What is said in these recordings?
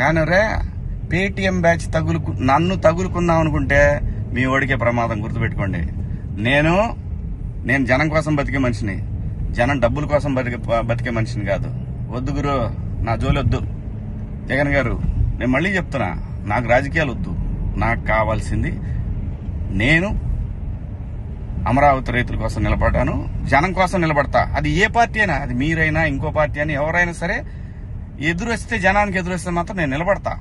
కానీ రే Paytm batch నన్ను తగులుకుందాం అనుకుంటే మీ ఓడికే ప్రమాదం. గుర్తుపెట్టుకోండి. నేను జనం కోసం బతికే మనిషిని, జనం డబ్బుల కోసం బతికే మనిషిని కాదు. వద్దు గురు, నా జోలి వద్దు. జగన్ గారు, నేను మళ్ళీ చెప్తున్నా, నాకు రాజకీయాలు వద్దు. నాకు కావాల్సింది నేను అమరావతి రైతుల కోసం నిలబడ్డాను, జనం కోసం నిలబడతా. అది ఏ పార్టీ అయినా, అది మీరైనా ఇంకో పార్టీ అని ఎవరైనా సరే, ఎదురొస్తే జనానికి ఎదురొస్తే మాత్రం నేను నిలబడతా.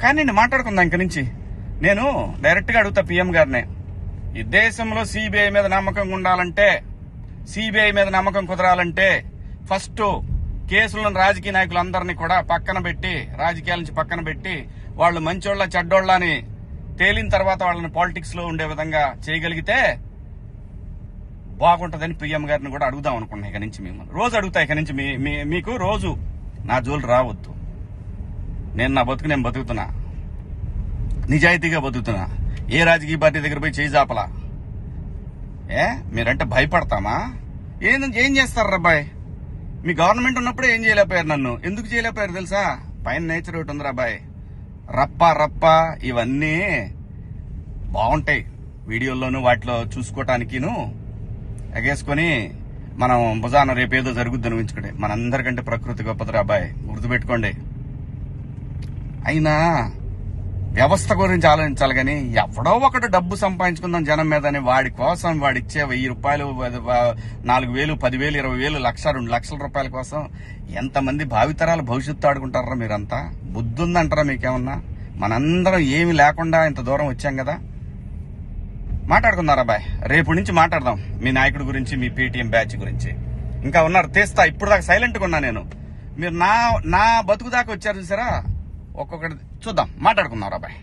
కానీ నేను మాట్లాడుకుందా ఇంక నుంచి. నేను డైరెక్ట్ గా అడుగుతా పిఎం గారినే, ఈ దేశంలో సిబిఐ మీద నమ్మకం ఉండాలంటే, సిబిఐ మీద నమ్మకం కుదరాలంటే ఫస్ట్ కేసులను రాజకీయ నాయకులందరినీ కూడా పక్కన పెట్టి, రాజకీయాల నుంచి పక్కన పెట్టి, వాళ్ళు మంచోళ్ళ చెడ్డోళ్ళ అని తేలిన తర్వాత వాళ్ళని పాలిటిక్స్ లో ఉండే విధంగా చేయగలిగితే బాగుంటదని పిఎం గారిని కూడా అడుగుదాం అనుకున్నా. ఇక నుంచి మిమ్మల్ని రోజు అడుగుతా. ఇక నుంచి మీకు రోజు నా జోలు రావద్దు. నేను నా బతుకు నేను బతుకుతున్నా, నిజాయితీగా బతుకుతున్నా. ఏ రాజకీయ పార్టీ దగ్గర పోయి చేయి జాపలా. మీరంటే భయపడతామా? ఏం చేస్తారు అబ్బాయి? మీ గవర్నమెంట్ ఉన్నప్పుడే ఏం చేయలేకపోయారు. నన్ను ఎందుకు చేయలేకపోయారు తెలుసా? పైన నేచర్ ఒకటి ఉంది అబ్బాయి. రప్ప ఇవన్నీ బాగుంటాయి వీడియోల్లోనూ వాటిలో చూసుకోవటానికిను ఎగేసుకొని మనం భుజాన రేపేదో జరుగుద్దని ఊహించుకుంటే. మనందరికంటే ప్రకృతి గొప్పదిరా అబ్బాయి, గుర్తుపెట్టుకోండి. అయినా వ్యవస్థ గురించి ఆలోచించాలి కానీ ఎవడో ఒకటి డబ్బు సంపాదించుకుందాం జనం మీదని వాడి కోసం వాడిచ్చే 1000 రూపాయలు, 4000, 10,000, 20,000, 1,00,000, 2 లక్షల రూపాయల కోసం ఎంతమంది భావితరాల భవిష్యత్తు ఆడుకుంటారా మీరంతా? బుద్ధి ఉందంటారా మీకేమన్నా? మనందరం ఏమి లేకుండా ఇంత దూరం వచ్చాం కదా. మాట్లాడుకున్నారా అబ్బాయి? రేపు నుంచి మాట్లాడదాం మీ నాయకుడి గురించి, మీ పేటీఎం బ్యాచ్ గురించి. ఇంకా ఉన్నారు, తీస్తా. ఇప్పుడు దాకా సైలెంట్ గా ఉన్నా నేను. మీరు నా బతుకు దాకా వచ్చారు చూసారా? ఒక్కొక్కటి చూద్దాం, మాట్లాడుకున్నారా అబ్బాయి?